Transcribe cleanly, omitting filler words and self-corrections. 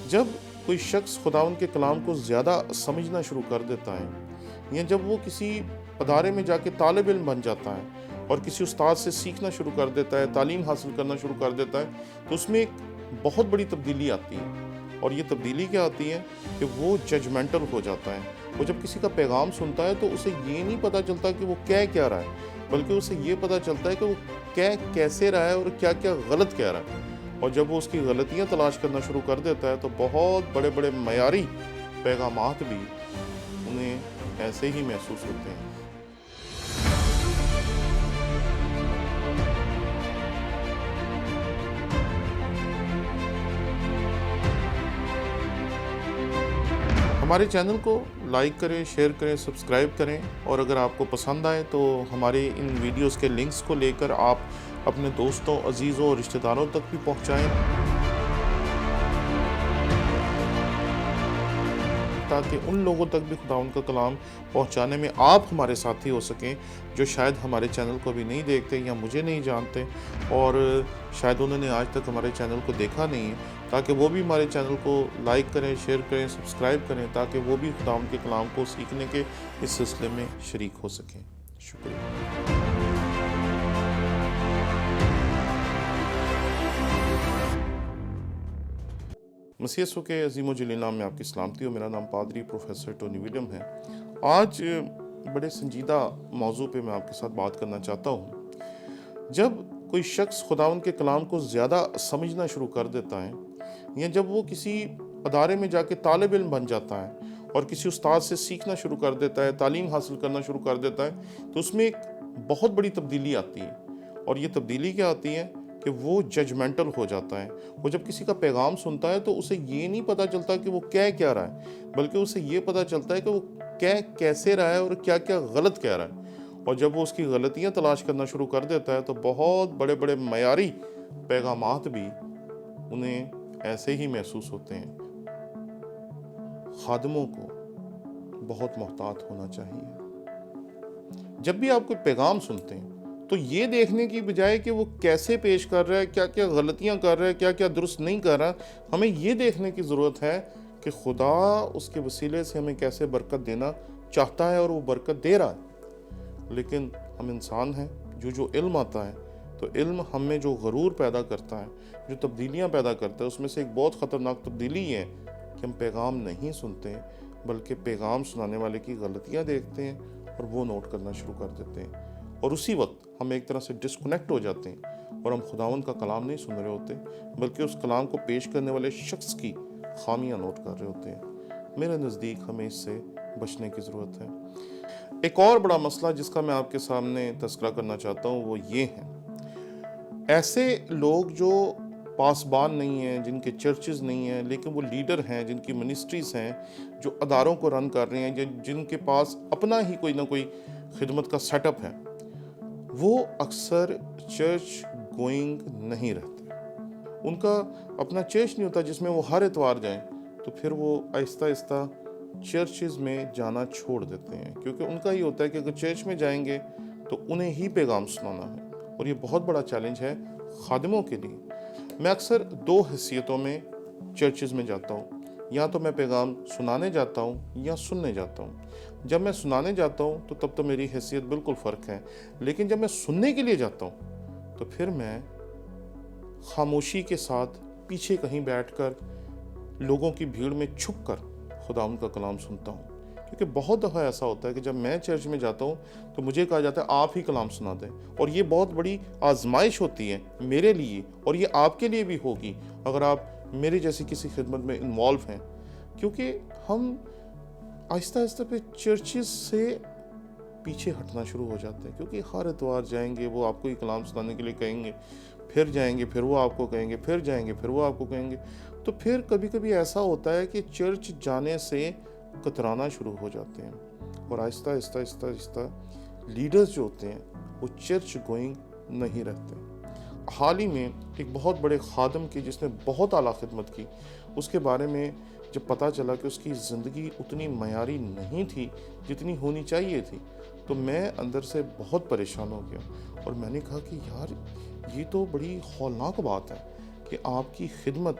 جب کوئی شخص خداوند کے کلام کو زیادہ سمجھنا شروع کر دیتا ہے، یا جب وہ کسی ادارے میں جا کے طالب علم بن جاتا ہے اور کسی استاد سے سیکھنا شروع کر دیتا ہے، تعلیم حاصل کرنا شروع کر دیتا ہے، تو اس میں ایک بہت بڑی تبدیلی آتی ہے۔ اور یہ تبدیلی کیا آتی ہے کہ وہ ججمنٹل ہو جاتا ہے۔ وہ جب کسی کا پیغام سنتا ہے تو اسے یہ نہیں پتہ چلتا کہ وہ کہہ کیا رہا ہے، بلکہ اسے یہ پتہ چلتا ہے کہ وہ کہہ کیسے رہا ہے اور کیا کیا غلط کہہ رہا ہے۔ اور جب وہ اس کی غلطیاں تلاش کرنا شروع کر دیتا ہے تو بہت بڑے بڑے معیاری پیغامات بھی انہیں ایسے ہی محسوس ہوتے ہیں۔ ہمارے چینل کو لائک کریں، شیئر کریں، سبسکرائب کریں، اور اگر آپ کو پسند آئے تو ہمارے ان ویڈیوز کے لنکس کو لے کر آپ اپنے دوستوں، عزیزوں اور رشتہ داروں تک بھی پہنچائیں، تاکہ ان لوگوں تک بھی خداوند کا کلام پہنچانے میں آپ ہمارے ساتھی ہو سکیں جو شاید ہمارے چینل کو ابھی نہیں دیکھتے یا مجھے نہیں جانتے، اور شاید انہوں نے آج تک ہمارے چینل کو دیکھا نہیں ہے، تاکہ وہ بھی ہمارے چینل کو لائک کریں، شیئر کریں، سبسکرائب کریں، تاکہ وہ بھی خداوند کے کلام کو سیکھنے کے اس سلسلے میں شریک ہو سکیں۔ شکریہ۔ مسیح یسوع کے عظیم و جلیل نام میں آپ کی سلامتی ہو۔ میرا نام پادری پروفیسر ٹونی ولیم ہے۔ آج بڑے سنجیدہ موضوع پہ میں آپ کے ساتھ بات کرنا چاہتا ہوں۔ جب کوئی شخص خداوند کے کلام کو زیادہ سمجھنا شروع کر دیتا ہے، یا جب وہ کسی ادارے میں جا کے طالب علم بن جاتا ہے اور کسی استاد سے سیکھنا شروع کر دیتا ہے، تعلیم حاصل کرنا شروع کر دیتا ہے، تو اس میں ایک بہت بڑی تبدیلی آتی ہے۔ اور یہ تبدیلی کیا آتی ہے کہ وہ ججمنٹل ہو جاتا ہے۔ وہ جب کسی کا پیغام سنتا ہے تو اسے یہ نہیں پتہ چلتا کہ وہ کہہ کیا رہا ہے، بلکہ اسے یہ پتہ چلتا ہے کہ وہ کہہ کیسے رہا ہے اور کیا کیا غلط کہہ رہا ہے۔ اور جب وہ اس کی غلطیاں تلاش کرنا شروع کر دیتا ہے تو بہت بڑے بڑے معیاری پیغامات بھی انہیں ایسے ہی محسوس ہوتے ہیں۔ خادموں کو بہت محتاط ہونا چاہیے۔ جب بھی آپ کوئی پیغام سنتے ہیں تو یہ دیکھنے کی بجائے کہ وہ کیسے پیش کر رہا ہے، کیا کیا غلطیاں کر رہا ہے، کیا کیا درست نہیں کر رہا، ہمیں یہ دیکھنے کی ضرورت ہے کہ خدا اس کے وسیلے سے ہمیں کیسے برکت دینا چاہتا ہے اور وہ برکت دے رہا ہے۔ لیکن ہم انسان ہیں، جو علم آتا ہے تو علم ہم میں جو غرور پیدا کرتا ہے، جو تبدیلیاں پیدا کرتا ہے، اس میں سے ایک بہت خطرناک تبدیلی ہے کہ ہم پیغام نہیں سنتے، بلکہ پیغام سنانے والے کی غلطیاں دیکھتے ہیں اور وہ نوٹ کرنا شروع کر دیتے ہیں، اور اسی وقت ہم ایک طرح سے ڈسکنیکٹ ہو جاتے ہیں اور ہم خداوند کا کلام نہیں سن رہے ہوتے، بلکہ اس کلام کو پیش کرنے والے شخص کی خامیاں نوٹ کر رہے ہوتے ہیں۔ میرے نزدیک ہمیں اس سے بچنے کی ضرورت ہے۔ ایک اور بڑا مسئلہ جس کا میں آپ کے سامنے تذکرہ کرنا چاہتا ہوں وہ یہ ہے، ایسے لوگ جو پاسبان نہیں ہیں، جن کے چرچز نہیں ہیں، لیکن وہ لیڈر ہیں، جن کی منسٹریز ہیں، جو اداروں کو رن کر رہے ہیں، جن کے پاس اپنا ہی کوئی نہ کوئی خدمت کا سیٹ اپ ہے، وہ اکثر چرچ گوئنگ نہیں رہتے۔ ان کا اپنا چرچ نہیں ہوتا جس میں وہ ہر اتوار جائیں، تو پھر وہ آہستہ آہستہ چرچز میں جانا چھوڑ دیتے ہیں، کیونکہ ان کا یہ ہوتا ہے کہ اگر چرچ میں جائیں گے تو انہیں ہی پیغام سنانا ہے، اور یہ بہت بڑا چیلنج ہے خادموں کے لیے۔ میں اکثر دو حیثیتوں میں چرچز میں جاتا ہوں، یا تو میں پیغام سنانے جاتا ہوں یا سننے جاتا ہوں۔ جب میں سنانے جاتا ہوں تو تب تو میری حیثیت بالکل فرق ہے، لیکن جب میں سننے کے لیے جاتا ہوں تو پھر میں خاموشی کے ساتھ پیچھے کہیں بیٹھ کر لوگوں کی بھیڑ میں چھپ کر خداوند کا کلام سنتا ہوں، کیونکہ بہت دفعہ ایسا ہوتا ہے کہ جب میں چرچ میں جاتا ہوں تو مجھے کہا جاتا ہے آپ ہی کلام سنا دیں، اور یہ بہت بڑی آزمائش ہوتی ہے میرے لیے، اور یہ آپ کے لیے بھی ہوگی اگر آپ میرے جیسی کسی خدمت میں انوالو ہیں، کیونکہ ہم آہستہ آہستہ پہ چرچز سے پیچھے ہٹنا شروع ہو جاتے ہیں، کیونکہ ہر اتوار جائیں گے وہ آپ کو ہی کلام سنانے کے لیے کہیں گے، پھر جائیں گے پھر وہ آپ کو کہیں گے، پھر جائیں گے پھر وہ آپ کو کہیں گے، تو پھر کبھی کبھی ایسا ہوتا ہے کہ چرچ جانے سے کترانا شروع ہو جاتے ہیں، اور آہستہ آہستہ آہستہ آہستہ لیڈرز جو ہوتے ہیں وہ چرچ گوئنگ نہیں رہتے۔ حال ہی میں ایک بہت بڑے خادم کی جس نے بہت اعلیٰ خدمت کی، اس کے بارے میں جب پتہ چلا کہ اس کی زندگی اتنی معیاری نہیں تھی جتنی ہونی چاہیے تھی، تو میں اندر سے بہت پریشان ہو گیا، اور میں نے کہا کہ یار یہ تو بڑی ہولناک بات ہے کہ آپ کی خدمت